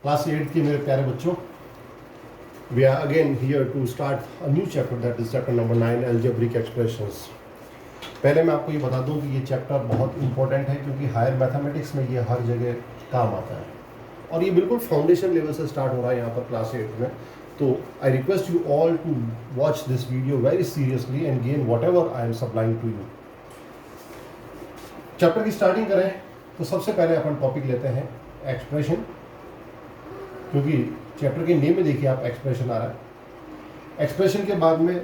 Class 8 के मेरे प्यारे बच्चों, we are again here to start a new chapter, that is chapter number 9, algebraic expressions. पहले मैं आपको ये बता दूं कि ये चैप्टर बहुत इंपॉर्टेंट है क्योंकि हायर मैथमेटिक्स में ये हर जगह काम आता है और ये बिल्कुल फाउंडेशन लेवल से स्टार्ट हो रहा है यहाँ पर क्लास 8 में. तो I request you all to watch this video very seriously and gain whatever I am supplying to you. Chapter की स्टार्टिंग करें तो सबसे पहले अपन टॉपिक लेते हैं एक्सप्रेशन, क्योंकि चैप्टर के नेम में देखिए आप एक्सप्रेशन आ रहा है. एक्सप्रेशन के बाद में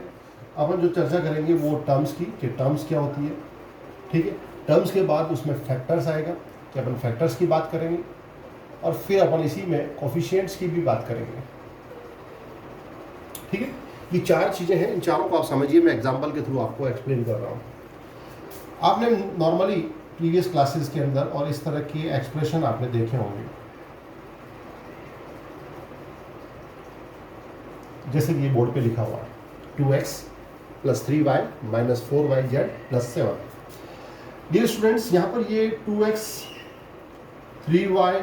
अपन जो चर्चा करेंगे वो टर्म्स की, कि टर्म्स क्या होती है. ठीक है, टर्म्स के बाद उसमें फैक्टर्स आएगा कि अपन फैक्टर्स की बात करेंगे और फिर अपन इसी में कोफिशिएंट्स की भी बात करेंगे. ठीक है, ये चार चीज़ें हैं, इन चारों को आप समझिए. मैं एग्जाम्पल के थ्रू आपको एक्सप्लेन कर रहा हूँ. आपने नॉर्मली प्रीवियस क्लासेस के अंदर और इस तरह के एक्सप्रेशन आपने देखे होंगे, जैसे कि ये बोर्ड पे लिखा हुआ है 2x + 3y - 4yz + 7. Dear students, यहाँ पर ये 2x 3y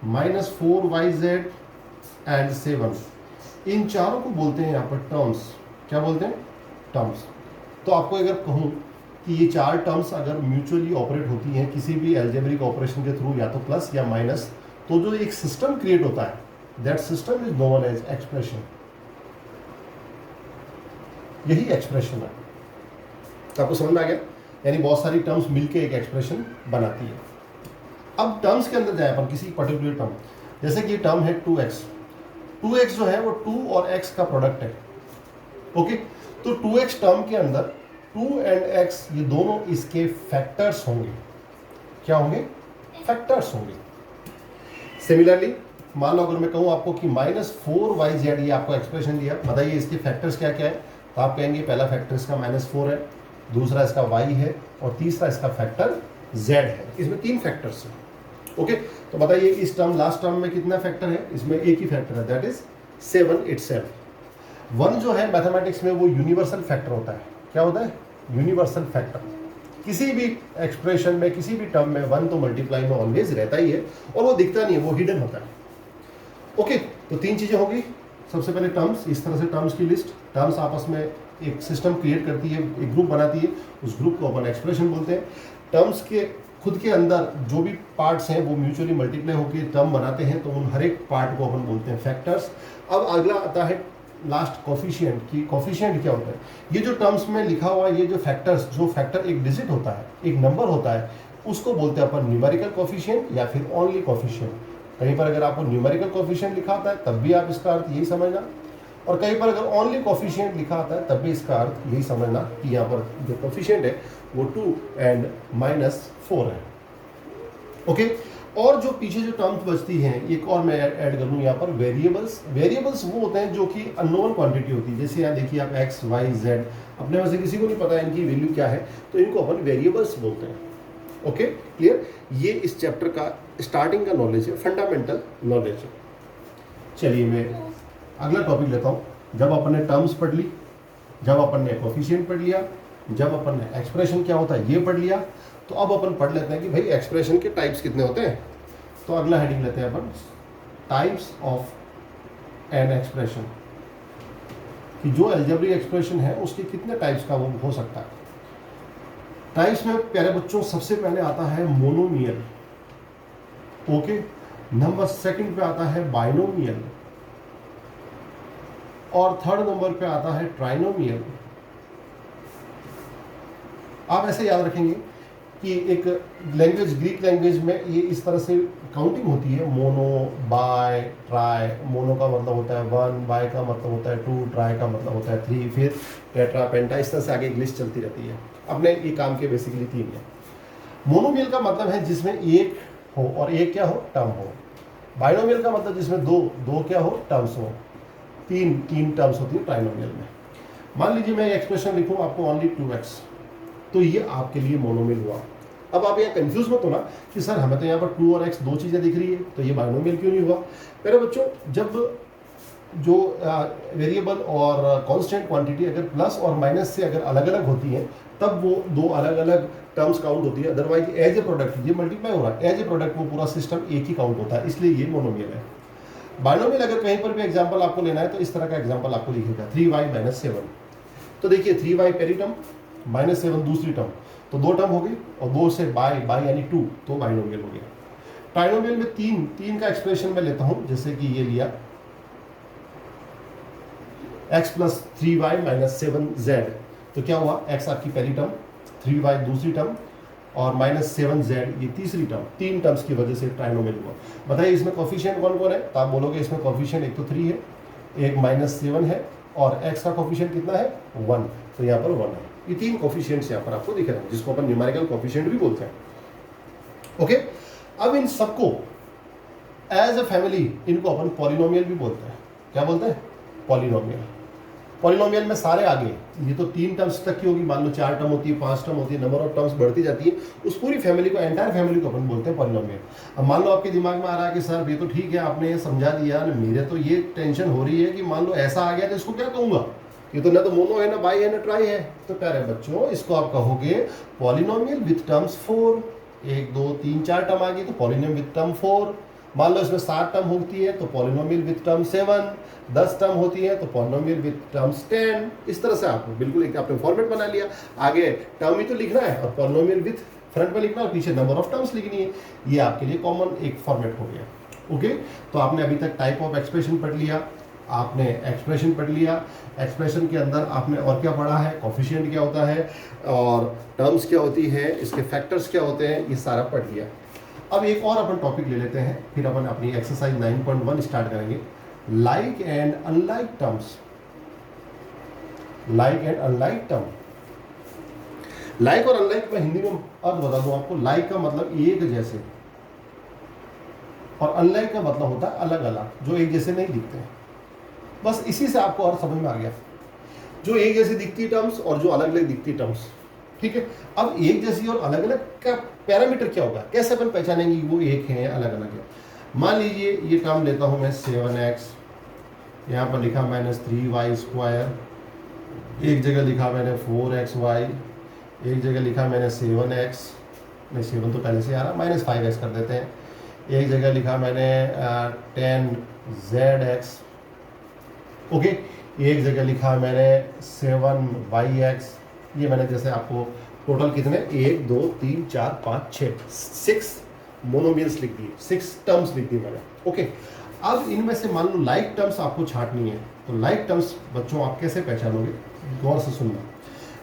- 4yz एंड 7, इन चारों को बोलते हैं यहाँ पर टर्म्स. क्या बोलते हैं? टर्म्स. तो आपको अगर कहूँ कि ये चार टर्म्स अगर म्यूचुअली ऑपरेट होती हैं किसी भी अलजेब्रिक ऑपरेशन के थ्रू, या तो प्लस या माइनस, तो जो एक सिस्टम क्रिएट होता है, that system is known as expression. यही एक्सप्रेशन है. तो आपको समझ में आ गया? यानी बहुत सारी टर्म्स मिलके एक एक्सप्रेशन बनाती है. अब टर्म्स के अंदर जाए अपन किसी पर्टिकुलर टर्म, जैसे कि ये टर्म है 2x. 2x जो है वो 2 और x का प्रोडक्ट है. ओके, तो 2x टर्म के अंदर 2 एंड x ये दोनों इसके फैक्टर्स होंगे. क्या होंगे? फैक्टर्स होंगे. सिमिलरली मान लो अगर मैं कहूँ आपको कि -4yz, ये आपको एक्सप्रेशन दिया, बताइए इसके फैक्टर्स क्या क्या है. तो आप कहेंगे पहला फैक्टर इसका -4 है, दूसरा इसका y है और तीसरा इसका फैक्टर z है. इसमें 3 फैक्टर्स हैं. ओके, तो बताइए इस टर्म लास्ट टर्म में कितना फैक्टर है? इसमें एक ही फैक्टर है, दैट इज 7 इटसेल्फ. 1 जो है मैथमेटिक्स में वो यूनिवर्सल फैक्टर होता है. क्या होता है? Universal factor. किसी भी एक्सप्रेशन में, किसी भी टर्म में 1 तो मल्टीप्लाई में ऑलवेज रहता ही है और वो दिखता नहीं है, वो हिडन होता है. ओके, तो 3 चीज़ें होगी. सबसे पहले टर्म्स, इस तरह से टर्म्स की लिस्ट. टर्म्स आपस में एक सिस्टम क्रिएट करती है, एक ग्रुप बनाती है, उस ग्रुप को अपन एक्सप्रेशन बोलते हैं. टर्म्स के खुद के अंदर जो भी पार्ट्स हैं वो म्यूचुअली मल्टीप्लाई होकर टर्म बनाते हैं, तो उन हर एक पार्ट को अपन बोलते हैं फैक्टर्स. अब अगला आता है लास्ट कोफिशिएंट. की कोफिशिएंट क्या होता है? ये जो टर्म्स में लिखा हुआ ये जो फैक्टर्स, जो फैक्टर एक डिजिट होता है, एक नंबर होता है, उसको बोलते हैं अपन न्यूमेरिकल कोफिशिएंट या फिर ओनली कोफिशिएंट. कहीं पर अगर आपको न्यूमेरिकल कोफिशिएंट लिखा होता है तब भी आप इसका अर्थ यही समझना, और कहीं पर अगर ओनली कोफिशिएंट लिखा होता है तब भी इसका अर्थ यही समझना कि यहाँ पर जो कोफिशिएंट है वो 2 एंड -4 है. ओके, और जो पीछे जो टर्म्स बचती हैं, एक और मैं ऐड कर लूँ यहाँ पर वेरिएबल्स. वेरिएबल्स वो होते हैं जो कि अननोन क्वांटिटी होती है. जैसे यहाँ देखिए आप x, y, z, अपने में से किसी को नहीं पता है इनकी वैल्यू क्या है, तो इनको अपन वेरिएबल्स बोलते हैं. Okay, clear? ये इस चैप्टर का स्टार्टिंग का नॉलेज है, फंडामेंटल नॉलेज है. चलिए मैं अगला टॉपिक लेता हूँ. जब अपन ने टर्म्स पढ़ ली, जब अपन ने कोफिशिएंट पढ़ लिया, जब अपन ने एक्सप्रेशन क्या होता है ये पढ़ लिया, तो अब अपन पढ़ लेते हैं कि भाई एक्सप्रेशन के टाइप्स कितने होते हैं. तो अगला हेडिंग लेते हैं अपन, टाइप्स ऑफ एन एक्सप्रेशन, कि जो अलजेब्रिक एक्सप्रेशन है उसके कितने टाइप्स का वो हो सकता है. टाइप्स में प्यारे बच्चों सबसे पहले आता है मोनोमियल. ओके, नंबर सेकंड पे आता है बाइनोमियल, और थर्ड नंबर पे आता है ट्राइनोमियल. आप ऐसे याद रखेंगे कि एक लैंग्वेज, ग्रीक लैंग्वेज में ये इस तरह से काउंटिंग होती है, मोनो, बाय, ट्राई. मोनो का मतलब होता है 1, बाय का मतलब होता है 2, ट्राई का मतलब होता है 3, फिर टेट्रा, पेंटा, इस तरह से आगे एक लिस्ट चलती रहती है. अपने ये काम के बेसिकली 3 है. मोनोमियल का मतलब है जिसमें एक हो और एक क्या हो? टर्म हो. बाइनोमियल का मतलब जिसमें दो क्या हो? टर्म्स हो. तीन टर्म्स होती है ट्राइनोमियल में. मान लीजिए मैं एक्सप्रेशन लिखूँ आपको ओनली 2x, तो ये आपके लिए मोनोमियल हुआ. अब आप यहाँ कंफ्यूज मत होना कि सर हमें तो यहाँ पर 2 और x 2 चीज़ें दिख रही है, तो ये बाइनोमियल क्यों नहीं हुआ? मेरे बच्चों, जब जो वेरिएबल और कांस्टेंट क्वांटिटी अगर प्लस और माइनस से अगर अलग अलग होती हैं तब वो दो अलग अलग टर्म्स काउंट होती है, अदरवाइज एज ए प्रोडक्ट ये मल्टीप्लाई हो रहा है, एज ए प्रोडक्ट वो पूरा सिस्टम एक ही काउंट होता है, इसलिए ये मोनोमियल है। बाइनोमियल अगर कहीं पर भी एग्जांपल आपको लेना है तो इस तरह का एग्जांपल आपको लिखेगा 3y - 7। तो देखिए 3y पहली टर्म, -7 दूसरी टर्म, तो दो टर्म हो गई, और दो से बाय यानी 2, तो बाइनोमियल हो गया। ट्राइनोमियल में तीन का एक्सप्रेशन मैं लेता हूं, जैसे कि ये लिया x + 3y - 7z, तो क्या हुआ, x आपकी पहली टर्म, 3y दूसरी टर्म और -7z ये तीसरी टर्म, तीन टर्म्स की वजह से ट्राइनोमियल हुआ। बताइए इसमें कोफिशिएंट कौन कौन है, तो आप बोलोगे इसमें कोफिशिएंट एक तो 3 है, एक -7 है, और x का कोफिशिएंट कितना है 1, तो यहाँ पर 1 है। ये तीन कोफिशिएंट्स यहाँ पर आपको दिख रहे हैं, जिसको अपन न्यूमेरिकल कोफिशिएंट भी बोलते हैं। ओके, अब इन सबको एज अ फैमिली इनको अपन पॉलिनोमियल भी बोलते हैं। क्या बोलते हैं, पॉलिनोमियल। पॉलिनोमियल में सारे आगे, ये तो 3 टर्म्स तक की होगी, मान लो 4 टर्म होती है, 5 टर्म होती है, नंबर ऑफ टर्म्स बढ़ती जाती है, उस पूरी फैमिली को, एंटायर फैमिली को अपन बोलते हैं पॉलिनोमियल। अब मान लो आपके दिमाग में आ रहा है कि सर ये तो ठीक है आपने ये समझा दिया, मेरे तो ये टेंशन हो रही है कि मान लो ऐसा आ गया तो इसको क्या कहूँगा, ये तो ना तो मोनो है, ना बाई है, ना ट्राई है। तो प्यारे बच्चों इसको आप कहोगे पॉलिनोमियल विथ टर्म्स 4, 1 2 3 4 टर्म आ गई तो पॉलिनोमियल विथ टर्म 4। मान लो इसमें 7 टर्म होती है तो पॉलिनोमियल विथ टर्म 7, 10 टर्म होती है तो पॉलिनोमियल विथ टर्म्स 10। इस तरह से आपको बिल्कुल एक आपने फॉर्मेट बना लिया, आगे टर्म ही तो लिखना है और पॉलिनोमियल विथ फ्रंट में लिखना और पीछे नंबर ऑफ टर्म्स लिखनी है। ये आपके लिए कॉमन एक फॉर्मेट हो गया। ओके, तो आपने अभी तक टाइप ऑफ एक्सप्रेशन पढ़ लिया, आपने एक्सप्रेशन पढ़ लिया, एक्सप्रेशन के अंदर आपने और क्या पढ़ा है, कोफिशिएंट क्या होता है और टर्म्स क्या होती है, इसके फैक्टर्स क्या होते हैं, ये सारा पढ़ लिया। अब एक और अपन टॉपिक ले लेते हैं, फिर अपन अपनी एक्सरसाइज 9.1 स्टार्ट करेंगे। Like and unlike terms. Like and unlike term, like और अनलाइक में हिंदी में अर्थ बता दूं आपको। लाइक का मतलब एक जैसे, और अनलाइक का मतलब होता है अलग अलग, जो एक जैसे नहीं दिखते हैं। बस इसी से आपको अर्थ समझ में आ गया, जो एक जैसी दिखती टर्म्स और जो अलग अलग दिखती टर्म्स। ठीक है, अब एक जैसी और अलग अलग का पैरामीटर क्या होगा, कैसे अपन पहचानेंगे वो एक है या अलग अलग है। मान लीजिए ये टर्म लेता हूं मैं 7x, यहाँ पर लिखा मैंने 3y², एक जगह लिखा मैंने 4xy, एक जगह लिखा मैंने 7x, नहीं 7 तो पहले से आ रहा, -5x कर देते हैं, एक जगह लिखा मैंने 10zx। ओके, एक जगह लिखा मैंने 7yx। ये मैंने जैसे आपको टोटल कितने 1 2 3 4 5 6 मोनोमियल्स लिख दिए, 6 टर्म्स लिख दिए मैंने। ओके, अब इनमें से मान लो लाइक टर्म्स आपको छांटनी है, तो लाइक टर्म्स बच्चों आप कैसे पहचानोगे, गौर से सुनना।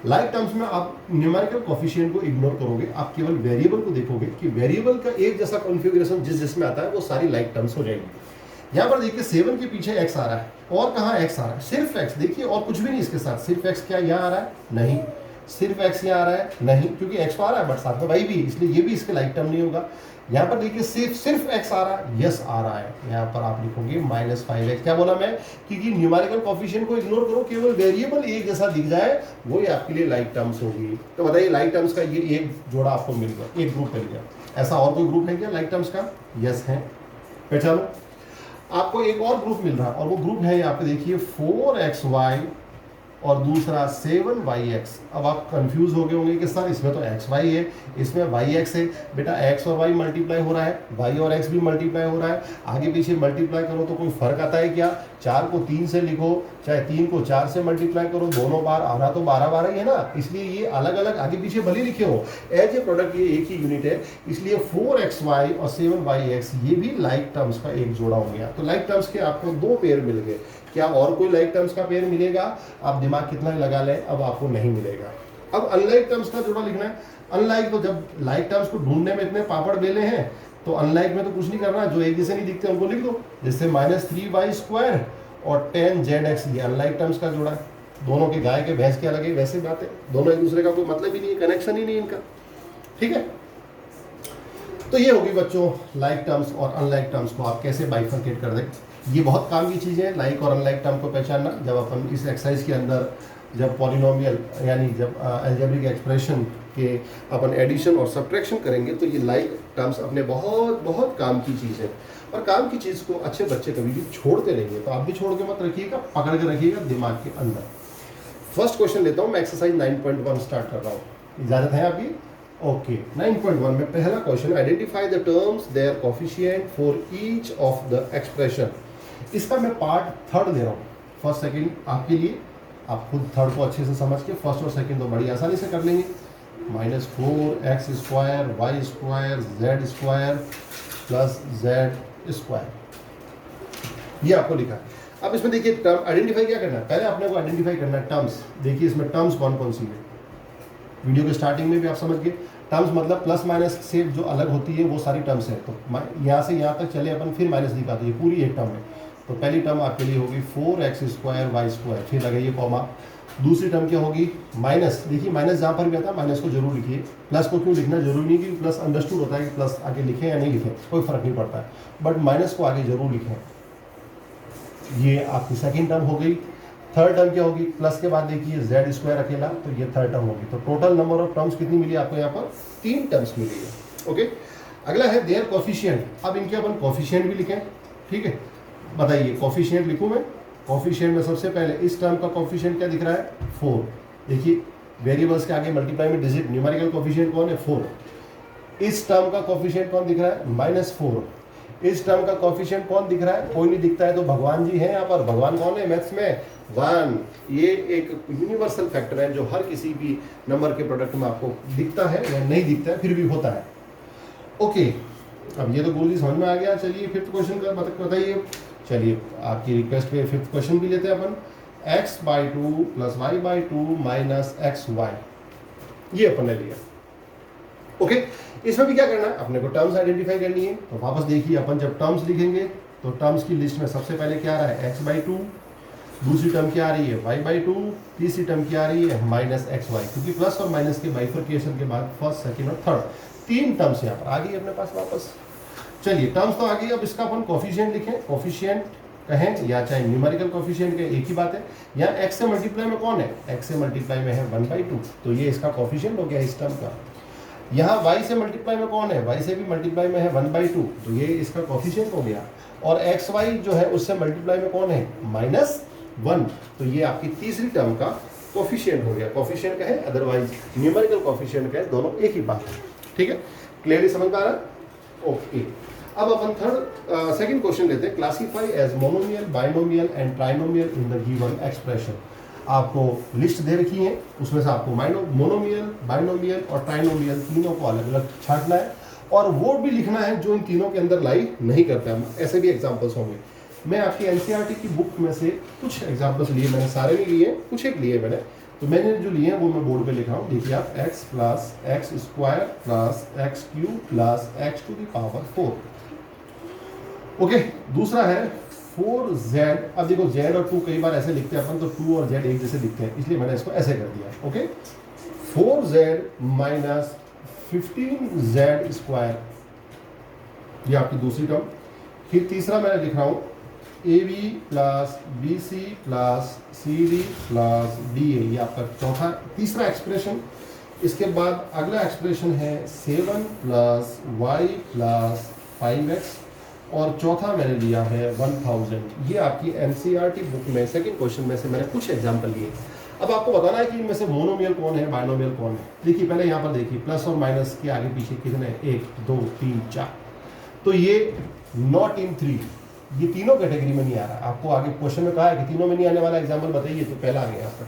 लाइक टर्म्स में आप न्यूमेरिकल कोफिशिएंट को इग्नोर करोगे, आप केवल वेरिएबल को देखोगे कि वेरिएबल का एक जैसा कॉन्फ़िगरेशन जिसमें आता है वो सारी लाइक टर्म्स हो जाएगी। यहाँ पर देखिए 7 के पीछे x आ रहा है, और कहाँ x आ रहा है, सिर्फ x। देखिए और कुछ भी नहीं इसके साथ, सिर्फ x। क्या यहाँ आ रहा है, नहीं। सिर्फ x यहाँ आ रहा है, नहीं, क्योंकि x तो आ रहा है बट साथ में y भी, इसलिए ये भी इसके लाइक टर्म नहीं होगा। यहाँ पर देखिए सिर्फ x आ रहा है, यस आ रहा है, यहाँ पर आप लिखोगे -5x। क्या बोला मैं, क्योंकि न्यूमेरिकल कोफिशिएंट को इग्नोर करो, केवल वेरिएबल एक जैसा दिख जाए वो ही आपके लिए लाइक टर्म्स होगी। तो बताइए लाइक टर्म्स का ये एक जोड़ा आपको मिल गया, एक ग्रुप मिल गया। ऐसा और कोई ग्रुप है क्या लाइक टर्म्स का, यस है, पहचानो। आपको एक और ग्रुप मिल रहा है और वो ग्रुप है यहाँ पे देखिए 4xy और दूसरा 7yx। अब आप कंफ्यूज हो गए होंगे कि सर इसमें तो xy है, इसमें yx है। बेटा x और y मल्टीप्लाई हो रहा है, y और x भी मल्टीप्लाई हो रहा है, आगे पीछे मल्टीप्लाई करो तो कोई फर्क आता है क्या। 4 को 3 से लिखो, चाहे 3 को 4 से मल्टीप्लाई करो, दोनों बार आना तो 12 ही है ना, इसलिए ये अलग अलग आगे पीछे भले लिखे हो, एज ए प्रोडक्ट ये एक ही यूनिट है। इसलिए 4xy और 7yx ये भी लाइक टर्म्स का एक जोड़ा हो गया। तो लाइक टर्म्स के आपको 2 पेयर मिल गए। क्या और कोई लाइक टर्म्स का पेयर मिलेगा, आप दिमाग कितना ही लगा लें, अब आपको नहीं मिलेगा। अब अनलाइक टर्म्स का जोड़ा लिखना है। अनलाइक तो जब लाइक टर्म्स को ढूंढने में इतने पापड़ बेले हैं, तो अनलाइक में तो कुछ नहीं करना, जो एक जैसे नहीं दिखते उनको लिख दो, जैसे -3y² और 10zx, ये अनलाइक टर्म्स का जोड़ा है। दोनों के गाय के भैंस के अलग है, वैसे बात है, दोनों एक दूसरे का कोई मतलब ही नहीं है, कनेक्शन ही नहीं इनका। ठीक है, तो ये होगी बच्चों लाइक टर्म्स और अनलाइक टर्म्स को आप कैसे बाइफरकेट कर दें। ये बहुत काम की चीज़ है लाइक और अनलाइक टर्म को पहचानना। जब अपन इस एक्सरसाइज के अंदर जब पॉलिनोमियल यानी जब अलजेब्रिक एक्सप्रेशन के अपन एडिशन और सब्ट्रैक्शन करेंगे तो ये लाइक टर्म्स अपने बहुत बहुत काम की चीज़ है। और काम की चीज़ को अच्छे बच्चे कभी भी छोड़ते नहीं है, तो आप भी छोड़ के मत रखिएगा, पकड़ के रखिएगा दिमाग के अंदर। फर्स्ट क्वेश्चन लेता हूँ मैं, एक्सरसाइज 9.1 स्टार्ट कर रहा हूँ, इजाज़त है आपकी? ओके 9.1 में पहला question, identify the terms there coefficient for each of the expression. इसका मैं पार्ट थर्ड दे रहा हूँ, फर्स्ट सेकंड आपके लिए, आप खुद थर्ड को अच्छे से समझ के फर्स्ट और सेकंड तो बड़ी आसानी से कर लेंगे। -4x square Y square Z square plus Z square, ये आपको लिखा है। अब इसमें देखिए टर्म आइडेंटिफाई क्या करना है, पहले आपने को आइडेंटिफाई करना है टर्म्स। देखिए इसमें टर्म्स कौन कौन सी है, वीडियो के स्टार्टिंग में भी आप समझ गए। टर्म्स मतलब प्लस माइनस से जो अलग होती है वो सारी टर्म्स है, तो यहाँ से यहाँ तक चले अपन, फिर माइनस दिखाते हैं, पूरी एक टर्म है। तो पहली टर्म आपके लिए होगी 4x स्क्वायर वाई स्क्वायर, फिर लगाइए कॉमा। दूसरी टर्म क्या होगी, माइनस, देखिए माइनस जहाँ पर भी आता है माइनस को जरूर लिखिए। प्लस को क्यों लिखना जरूरी नहीं कि प्लस अंडरस्टूड होता है कि प्लस आगे लिखें या नहीं लिखें, कोई फर्क नहीं पड़ता है, बट माइनस को आगे जरूर लिखें। ये आपकी सेकेंड टर्म हो गई। थर्ड टर्म क्या होगी, प्लस के बाद देखिए जेड स्क्वायर अकेला, तो ये थर्ड टर्म होगी। तो टोटल नंबर ऑफ टर्म्स कितनी मिली आपको यहाँ पर, 3 टर्म्स मिली है। ओके, अगला है देयर कोफिशिएंट। अब इनके अपन कोफिशिएंट भी लिखें, ठीक है, बताइए कोफिशिएंट लिखूँ मैं। कोफिशिएंट में सबसे पहले इस टर्म का कोफिशिएंट क्या दिख रहा है, 4। देखिए वेरिएबल्स के आगे मल्टीप्लाई में डिजिट, न्यूमेरिकल कोफिशिएंट कौन है, 4। इस टर्म का कोफिशिएंट कौन दिख रहा है, -4। इस टर्म का कोफिशिएंट कौन दिख रहा है, कोई नहीं दिखता है तो भगवान जी हैं यहाँ पर। भगवान कौन है मैथ्स में, 1। ये एक यूनिवर्सल फैक्टर है जो हर किसी भी नंबर के प्रोडक्ट में आपको दिखता है या नहीं दिखता है, फिर भी होता है। ओके, अब ये तो गोली समझ में आ गया। चलिए फिफ्थ क्वेश्चन का बताइए। चलिए आपकी रिक्वेस्ट पे फिफ्थ क्वेश्चन भी लेते हैं अपन। x/2 + y/2 - xy, ये अपन ने लिया। ओके, इसमें भी क्या करना है, अपने को टर्म्स आइडेंटिफाई करनी है। तो वापस देखिए अपन जब टर्म्स लिखेंगे तो टर्म्स की लिस्ट में सबसे पहले क्या आ रहा है, x/2, दूसरी टर्म क्या आ रही है, y/2, तीसरी टर्म क्या आ रही है, -xy, क्योंकि प्लस और माइनस के बाइफर्केशन के बाद फर्स्ट, सेकंड और थर्ड 3 टर्म्स यहाँ पर आ गई अपने पास वापस। चलिए टर्म्स तो आ गई, अब इसका अपन कोफिशिएंट लिखें। कोफिशिएंट कहें या चाहे न्यूमेरिकल कोफिशिएंट कहें, एक ही बात है। यहाँ x से मल्टीप्लाई में कौन है, x से मल्टीप्लाई में है 1/2, तो ये इसका कोफिशिएंट हो गया इस टर्म का। यहाँ y से मल्टीप्लाई में कौन है, y से भी मल्टीप्लाई में है 1/2, तो ये इसका कोफिशिएंट हो गया। और xy जो है उससे मल्टीप्लाई में कौन है, -1, तो ये आपकी तीसरी टर्म का कोफिशिएंट हो गया। कोफिशिएंट कहे अदरवाइज न्यूमेरिकल कोफिशिएंट कहे, दोनों एक ही बात है। ठीक है, क्लियरली समझ पा रहा है? ओके, अब अपन सेकंड क्वेश्चन लेते हैं। Classify as monomial, binomial and trinomial in the given expression. आपको लिस्ट दे रखी है, उसमें से आपको मोनोमियल, बाइनोमियल और ट्राइनोमियल तीनों को अलग अलग छांटना है और वो भी लिखना है जो इन तीनों के अंदर लाई नहीं करता है। ऐसे भी एग्जाम्पल्स होंगे। मैं आपकी एनसीईआरटी की बुक में से कुछ एग्जाम्पल्स लिए, मैंने सारे नहीं लिए, कुछ एक लिए मैंने, तो मैंने जो लिए हैं वो मैं बोर्ड पे लिख रहा हूँ। देखिए आप x + x² + x³ + x⁴। Okay, दूसरा है 4z। अब देखो z और 2 कई बार ऐसे लिखते हैं अपन, तो 2 और z एक जैसे लिखते हैं, इसलिए मैंने इसको ऐसे कर दिया। ओके, 4z - 15z², ये आपकी दूसरी टर्म। फिर तीसरा मैंने लिख रहा हूँ AB + BC + CD + DA, ये आपका तीसरा एक्सप्रेशन। इसके बाद अगला एक्सप्रेशन है 7 + y + 5x, और चौथा मैंने लिया है 1000। ये आपकी एनसीईआरटी बुक में सेकंड क्वेश्चन में से मैंने कुछ एग्जांपल लिए। अब आपको बताना है कि इनमें से मोनोमियल कौन है, बाइनोमियल कौन है। देखिए पहले यहाँ पर देखिए प्लस और माइनस के आगे पीछे कितने, 1 2 3 4, तो ये नॉट इन 3, ये तीनों कैटेगरी में नहीं आ रहा। आपको आगे क्वेश्चन में कहा है कि तीनों में नहीं आने वाला एग्जाम्पल बताइए, तो पहला आ गया यहाँ पर।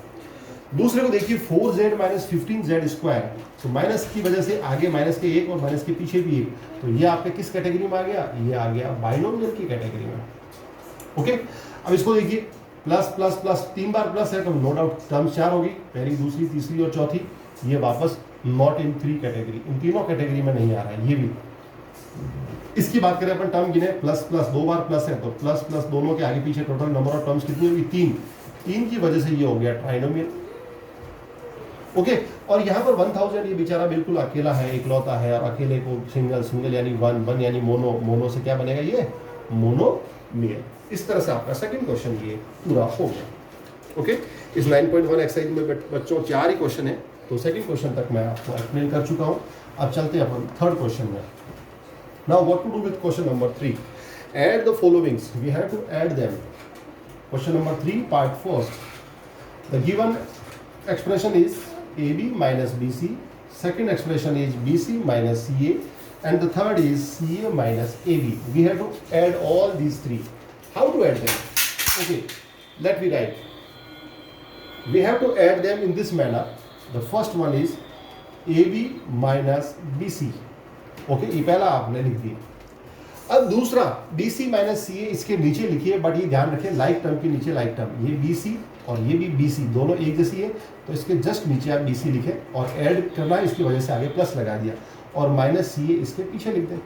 दूसरे को देखिए 4z - 15z², तो माइनस की वजह से आगे माइनस के 1 और माइनस के पीछे भी 1, तो ये आपके किस कैटेगरी में आ गया, ये आ गया बाइनोमियल की कैटेगरी में। ओके, अब इसको देखिए प्लस प्लस प्लस 3 बार प्लस है, तो नो डाउट टर्म्स 4 होगी, पहली, दूसरी, तीसरी और चौथी। ये वापस नॉट इन 3 कैटेगरी, इन तीनों कैटेगरी में नहीं आ रहा है ये भी। इसकी बात करें अपन टर्म गिने, प्लस प्लस 2 बार प्लस है, तो प्लस प्लस दोनों के आगे पीछे टोटल नंबर ऑफ टर्म्स कितनी होगी, 3 की वजह से ये हो गया ट्राइनोमियल। ओके, और यहाँ पर 1000, ये बेचारा बिल्कुल अकेला है, इकलौता है, और अकेले को सिंगल यानी 1 यानी मोनो से क्या बनेगा, ये मोनोमियल। इस तरह से आपका सेकंड क्वेश्चन ये पूरा हो गया। ओके, इस 9.1 एक्सरसाइज में बच्चों 4 ही क्वेश्चन है, तो सेकंड क्वेश्चन तक मैं आपको एक्सप्लेन कर चुका हूँ। अब चलते हैं अपन थर्ड क्वेश्चन में। Now what to do with question number 3। Add the followings. We have to add them. Question number 3, part first. The given expression is AB minus BC. Second expression is BC minus CA. And the third is CA minus AB. We have to add all these three. How to add them? Okay, let me write. We have to add them in this manner. The first one is AB minus BC. Okay, ये पहला आपने लिख दिया. अब दूसरा BC minus CA इसके नीचे लिखिए, बट ये ध्यान रखें लाइक टर्म के नीचे लाइक टर्म, ये BC और ये भी BC दोनों एक जैसी है, तो इसके जस्ट नीचे आप BC लिखें और ऐड करना है, इसकी वजह से आगे प्लस लगा दिया और माइनस CA इसके पीछे लिख दें.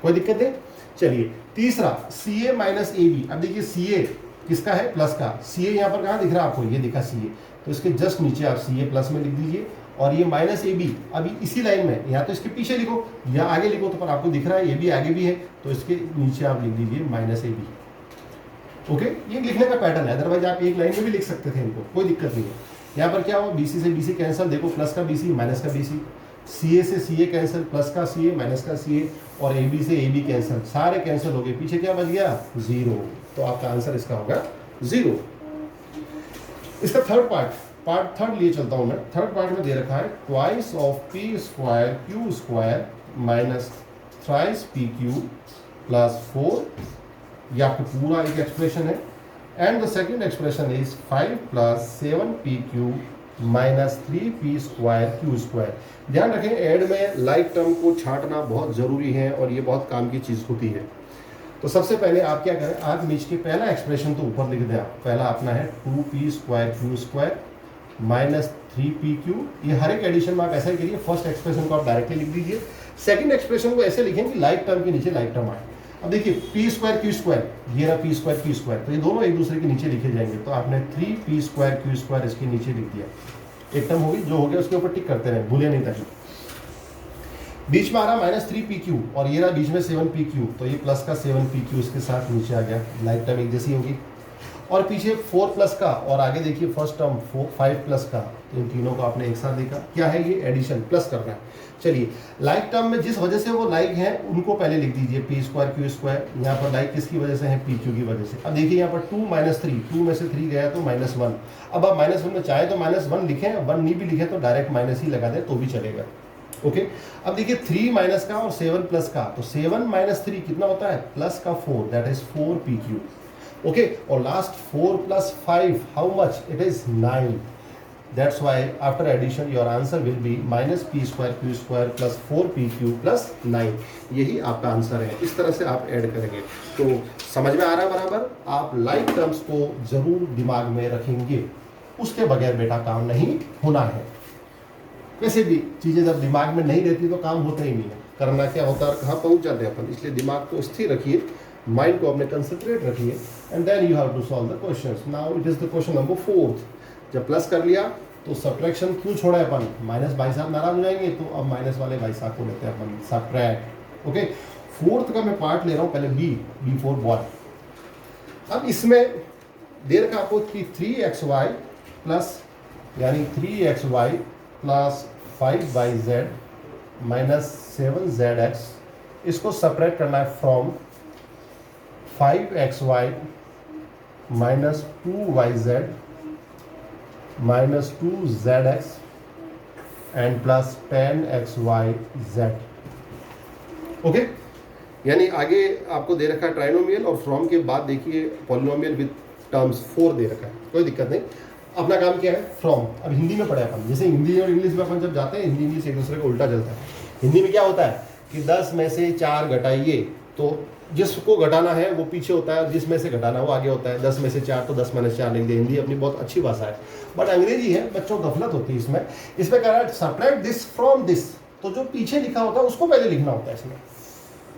कोई दिक्कत है? चलिए तीसरा CA माइनस AB. अब देखिए CA किसका है? प्लस का. CA यहाँ पर कहाँ दिख रहा है आपको? ये दिखा CA, तो इसके जस्ट नीचे आप CA प्लस में लिख दीजिए. और ये माइनस AB अभी इसी लाइन में, या तो इसके पीछे लिखो या आगे लिखो, तो पर आपको दिख रहा है ये भी आगे भी है, तो इसके नीचे आप लिख दीजिए माइनस AB. ओके, ये लिखने का पैटर्न है, अदरवाइज आप एक लाइन में भी लिख सकते थे इनको, कोई दिक्कत नहीं है. यहाँ पर क्या हुआ? BC से BC कैंसिल, देखो प्लस का BC माइनस का BC, CA से CA कैंसिल, प्लस का CA माइनस का CA, और AB से AB कैंसिल, सारे कैंसिल हो गए. पीछे क्या बच गया? 0. तो आपका आंसर इसका होगा 0. इसका पार्ट थर्ड लिए चलता हूं मैं. थर्ड पार्ट में दे रखा है twice of P square Q square minus thrice P Q plus 4. ये आपको पूरा एक एक्सप्रेशन है. And the second expression is 5 plus 7 P Q minus 3 P square Q square. ध्यान रखें ऐड में लाइक टर्म को छांटना बहुत ज़रूरी है और ये बहुत काम की चीज़ होती है. तो सबसे पहले आप क्या करें, आप नीचे के पहला एक्सप्रेशन तो ऊपर लिख दें. आप पहला अपना है 2p square Q square minus 3pq. ये हर एक एडिशन में आप ऐसा ही करिए, फर्स्ट एक्सप्रेशन को आप डायरेक्टली लिख दीजिए, सेकंड एक्सप्रेशन को ऐसे लिखें कि लाइक टर्म के नीचे लाइक टर्म आए. अब देखिए p स्क्वायर क्यू स्क्वायर, ये रहा p स्क्वायर क्यू स्क्वायर, तो ये दोनों एक दूसरे के नीचे लिखे जाएंगे. तो आपने 3p स्क्वायर क्यू स्क्वायर इसके नीचे लिख दिया. एक टर्म होगी, जो हो गया उसके ऊपर टिक करते रहे, भूले नहीं ताकि. बीच में आ रहा माइनस 3pq और ये रहा बीच में 7pq, तो ये प्लस का 7pq इसके साथ नीचे आ गया, लाइक टर्म एक जैसी होगी. और पीछे 4 प्लस का और आगे देखिए फर्स्ट टर्म 5 प्लस का, तो इन तीनों को आपने एक साथ देखा. क्या है ये? एडिशन, प्लस करना है. चलिए लाइक टर्म में जिस वजह से वो लाइक है उनको पहले लिख दीजिए, पी स्क्वायर क्यू स्क्वायर. यहाँ पर लाइक किसकी वजह से है? पी क्यू की वजह से. अब देखिए यहाँ पर 2 माइनस 3, 2 में से 3 गया तो -1. अब आप -1 में चाहे तो -1 लिखें, 1 नहीं भी लिखें तो डायरेक्ट माइनस ही लगा दें तो भी चलेगा. ओके, अब देखिए 3 माइनस का और 7 प्लस का, तो 7 माइनस 3 कितना होता है? प्लस का 4, दैट इज 4pq. ओके, और last 4 plus 5 how much? It is 9. That's why after addition your answer will be minus p square Q square plus 4pq plus 9. यही आपका आंसर है. इस तरह से आप ऐड करेंगे. तो समझ में आ रहा है बराबर? आप लाइक टर्म्स को जरूर दिमाग में रखेंगे, उसके बगैर बेटा काम नहीं होना है. वैसे भी चीज़ें जब दिमाग में नहीं रहती तो काम होता ही नहीं है. करना क्या होता है और कहाँ पहुँच जाते हैं अपन. इसलिए दिमाग को स्थिर रखिए, माइंड को अपने कंसंट्रेट रखिए, and then you have to solve the questions. Now it is the question number 4. जब प्लस कर लिया तो सब्ट्रैक्शन क्यों छोड़ा है अपन? माइनस भाई साहब नाराज हो जाएंगे, तो अब माइनस वाले भाई साहब को लेते हैं अपन सब्ट्रैक्ट. ओके, फोर्थ का मैं पार्ट ले रहा हूँ. पहले बी फॉर बॉय. अब इसमें दे रखा आपको कि 3xy प्लस यानी 3xy plus 5yz minus 7zx, इसको सपरेट करना है from 5xy minus 2yz minus 2zx and plus 10xyz. Okay, यानी आगे आपको दे रखा है ट्राइनोमियल और फ्रॉम के बाद देखिए पॉलिनोमियल विद टर्म्स 4 दे रखा है. कोई दिक्कत नहीं. अपना काम क्या है? फ्रॉम. अब हिंदी में पढ़े अपन, जैसे हिंदी और इंग्लिश में अपन जब जाते हैं, हिंदी इंग्लिश एक दूसरे को उल्टा चलता है. हिंदी में क्या होता है कि 10 में से 4 घटाइए, तो जिसको घटाना है वो पीछे होता है, जिसमें से घटाना वो आगे होता है. 10 में से 4 तो 10 - 4 लिख दिया. हिंदी अपनी बहुत अच्छी भाषा है, बट अंग्रेजी है, बच्चों को गफलत होती है इसमें. इसमें कह रहा है सब्ट्रैक्ट दिस फ्रॉम दिस, तो जो पीछे लिखा होता है उसको पहले लिखना होता है इसमें,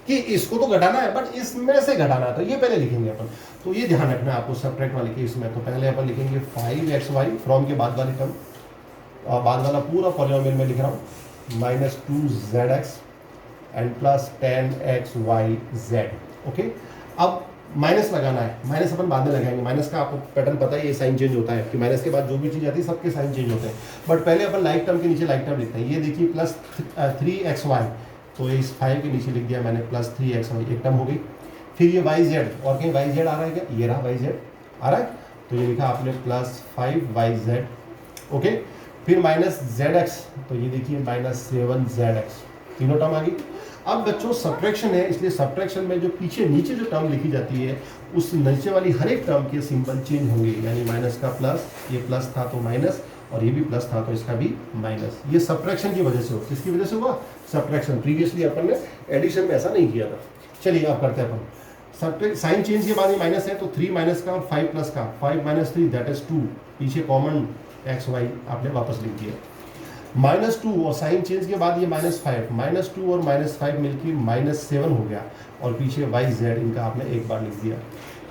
कि इसको तो घटाना है बट इसमें से घटाना है, तो ये पहले लिखेंगे अपन. तो ये ध्यान रखना है आपको सब्ट्रैक्ट वाले केस में. तो पहले अपन लिखेंगे 5xy फ्रॉम के बाद वाली टर्म, और बाद वाला पूरा पॉलिनोमियल में लिख रहा हूँ minus 2zx and plus 10xyz. Okay, अब माइनस लगाना है. माइनस अपन बाद में लगाएंगे. माइनस का आपको पैटर्न पता है, ये साइन चेंज होता है कि माइनस के बाद जो भी चीज़ आती है सबके साइन चेंज होते हैं. बट पहले अपन लाइक टर्म के नीचे लाइक टर्म लिखते हैं. ये देखिए प्लस 3xy, तो इस 5 के नीचे लिख दिया मैंने प्लस 3xy, एक टर्म हो गई. फिर ये वाई जेड, और कहीं वाई जेड आ रहा है क्या? ये रहा वाई जेड आ रहा है, तो ये लिखा आपने +5YZ। ओके, फिर -ZX, तो ये देखिए -7ZX, तीनों टर्म आ गई। अब बच्चों सब्ट्रैक्शन है, इसलिए सब्ट्रैक्शन में जो पीछे नीचे जो टर्म लिखी जाती है उस नीचे वाली हर एक टर्म के सिंबल चेंज होंगे, यानी माइनस का प्लस, ये प्लस था तो माइनस, और ये भी प्लस था तो इसका भी माइनस। ये सब्ट्रैक्शन की वजह से हुआ। किसकी वजह से हुआ? सब्ट्रैक्शन। प्रीवियसली अपन ने एडिशन में ऐसा नहीं किया था। चलिए अब करते हैं अपन सब्ट्रैक्ट। साइन चेंज के बाद ये माइनस है तो 3 माइनस का और 5 प्लस का, 5 - 3 दैट इज 2, पीछे कॉमन XY आपने वापस लिख दिया। -2 और साइन चेंज के बाद ये -5, -2 और -5 मिलकर -7 हो गया, और पीछे YZ इनका आपने एक बार लिख दिया।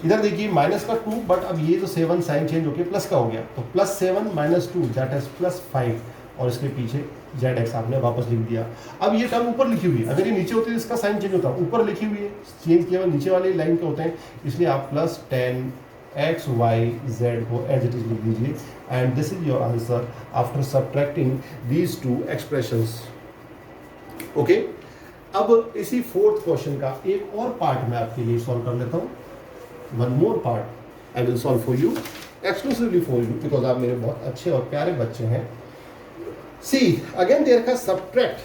इधर देखिए माइनस का 2, बट अब ये जो 7 साइन चेंज होकर प्लस का हो गया, तो +7 - 2 दैट इज +5, और इसके पीछे ZX आपने वापस लिख दिया। अब ये टर्म ऊपर लिखी हुई है, अगर ये नीचे होती है इसका साइन चेंज होता, ऊपर लिखी हुई है, चेंज केवल नीचे वाले लाइन के होते हैं, इसलिए आप +10XYZ को एज इट इज लिख दीजिए, and this is your answer after subtracting these two expressions. Okay, अब इसी फोर्थ क्वेश्चन का एक और पार्ट मैं आपके लिए सॉल्व कर लेता हूँ। One more part I will solve for you, exclusively for you, because आप मेरे बहुत अच्छे और प्यारे बच्चे हैं। सी अगेन देयर का सब्ट्रैक्ट।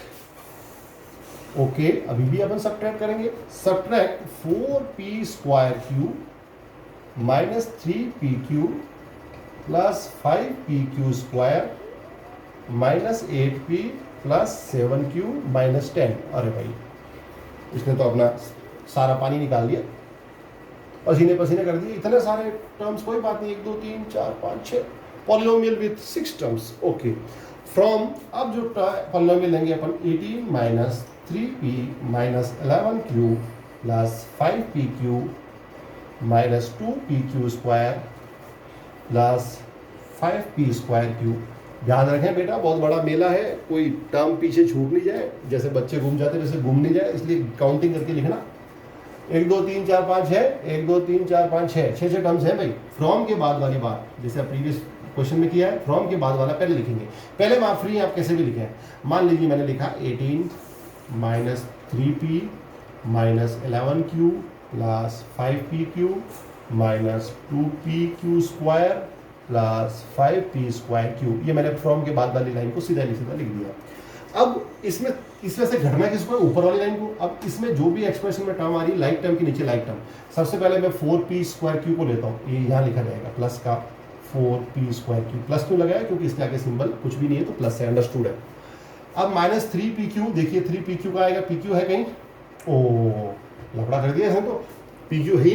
ओके, अभी भी अपन सब्ट्रैक्ट करेंगे। Subtract 4p² -3pq + 5pq² -8p + 7q -10। अरे भाई, इसने तो अपना सारा पानी निकाल लिया, पसीने पसीने कर दिए। इतने सारे टर्म्स, कोई बात नहीं, 1 2 3 4 5 6 polynomial with 6 terms. Okay, from अब जो पॉलिनोमियल लेंगे अपन 18 - 3p - 11q + 5pq - 2pq² + 5p²q। ध्यान रखें बेटा, बहुत बड़ा मेला है, कोई टर्म पीछे छूट नहीं जाए, जैसे बच्चे घूम जाते वैसे घूम नहीं जाए, इसलिए काउंटिंग करके लिखना। 1 2 3 4 5 6, 1 2 3 4 5 6, 6 टर्म्स है भाई। फ्रॉम के बाद वाली बात जैसे प्रीवियस क्वेश्चन में किया है, फ्रॉम के बाद वाला पहले लिखेंगे। पहले आप फ्री, आप कैसे भी लिखें। मान लीजिए मैंने लिखा 18 - 3p - 11q + 5pq - 2pq² + 5p²q। ये मैंने फ्रॉम के बाद वाली लाइन को सीधा लिख दिया। अब इसमें इसमें से घटना किसको है? ऊपर वाली लाइन को। अब इसमें जो भी एक्सप्रेशन में टर्म आ रही है, लाइक टर्म के नीचे लाइक टर्म। सबसे पहले मैं 4p² को लेता हूँ, ये यहाँ लिखा जाएगा प्लस का 4p²। प्लस क्यों लगाया? क्योंकि इसके आगे सिंबल कुछ भी नहीं है तो प्लस से अंडरस्टूड है। अब -3pq, देखिए 3pq का आएगा, pq है कहीं? ओ, लफड़ा कर दिया इसने तो, pq है ही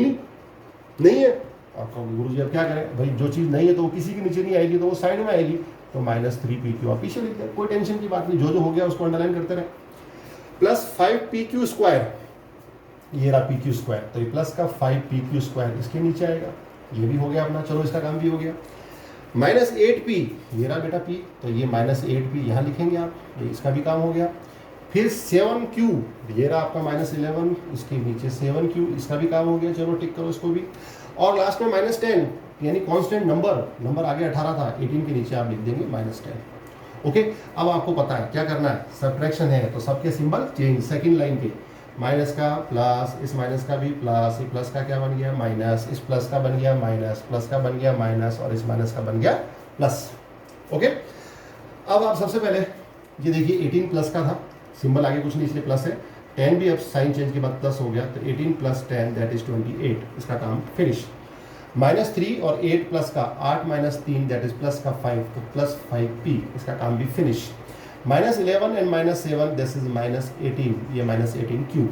नहीं है। आपका गुरु जी अब क्या करें भाई, जो चीज़ नहीं है तो वो किसी के नीचे नहीं आएगी, तो वो साइड में आएगी, तो -3pq आप पीछे लिख दें, कोई टेंशन की बात नहीं, जो हो गया उसको अंडरलाइन करते रहे। + 5pq², ये रहा pq², तो ये प्लस का 5pq² इसके नीचे आएगा, ये भी हो गया अपना, चलो इसका काम भी हो गया। -8p, ये रहा बेटा p, तो ये -8p यहाँ लिखेंगे आप, ये इसका भी काम हो गया। फिर 7q, ये रहा आपका -11, इसके नीचे 7q, इसका भी काम हो गया, चलो टिक करो इसको भी। और लास्ट में -10, यानी कांस्टेंट नंबर आगे 18 था, 18 के नीचे आप लिख देंगे -10। ओके, अब आपको पता है क्या करना है, सब्ट्रैक्शन है तो सबके सिंबल चेंज। सेकंड लाइन के माइनस का प्लस, इस माइनस का भी प्लस, ये प्लस का क्या बन गया माइनस, इस प्लस का बन गया माइनस, प्लस का बन गया माइनस, और इस माइनस का बन गया प्लस। ओके, अब आप सबसे पहले ये देखिए 18 प्लस का था, सिंबल आगे कुछ नहीं इसलिए प्लस है। 10 भी अब साइन चेंज के बाद प्लस हो गया, तो 18 + 10 दैट इज 28, इसका काम फिनिश। -3 और 8 प्लस का 8 - 3 दैट इज प्लस का 5, तो +5p, इसका काम भी फिनिश। -11 एंड -7 दिस इज -18, ये -18q।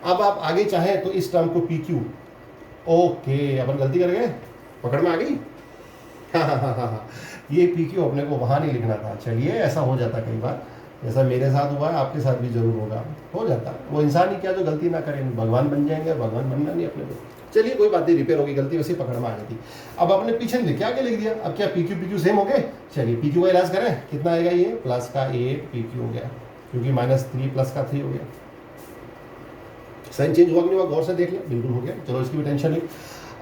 अब आप आगे चाहें तो इस टर्म को pq, ओके अपन गलती कर गए, पकड़ में आ गई। हाँ, ये pq अपने को वहाँ नहीं लिखना था। चलिए, ऐसा हो जाता कई बार, जैसा मेरे साथ हुआ है आपके साथ भी जरूर होगा, हो जाता है। वो इंसान ही क्या जो गलती ना करें, भगवान बन जाएंगे, भगवान बनना नहीं अपने को। चलिए कोई बात नहीं, रिपेयर होगी, गलती वैसे पकड़ में आ जाती। अब अपने पीछे लिख आगे लिख दिया, अब क्या pq सेम हो गए। चलिए pq का इलाज करें, कितना आएगा ये, प्लस का 8 pq हो गया, क्योंकि -3 प्लस का 3 हो गया। साइन चेंज हुआ कि नहीं हुआ, गौर से देख लिया, बिल्कुल हो गया, चलो इसकी भी टेंशन नहीं।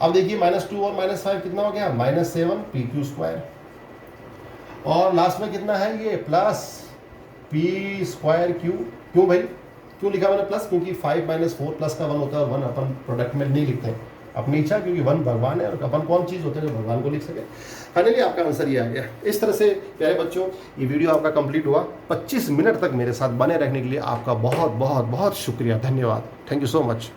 अब देखिए -2 और -5 कितना हो गया, -7 pq², और लास्ट में कितना है ये, +p²q। क्यों भाई, क्यों लिखा मैंने प्लस? क्योंकि 5 - 4 प्लस का 1 होता है और 1 अपन प्रोडक्ट में नहीं लिखते हैं अपनी इच्छा, क्योंकि 1 भगवान है और अपन कौन चीज़ होते हैं जो भगवान को लिख सके। फाइनली आपका आंसर ये आ गया। इस तरह से प्यारे बच्चों ये वीडियो आपका कंप्लीट हुआ। 25 मिनट तक मेरे साथ बने रहने के लिए आपका बहुत बहुत बहुत शुक्रिया, धन्यवाद, थैंक यू सो मच।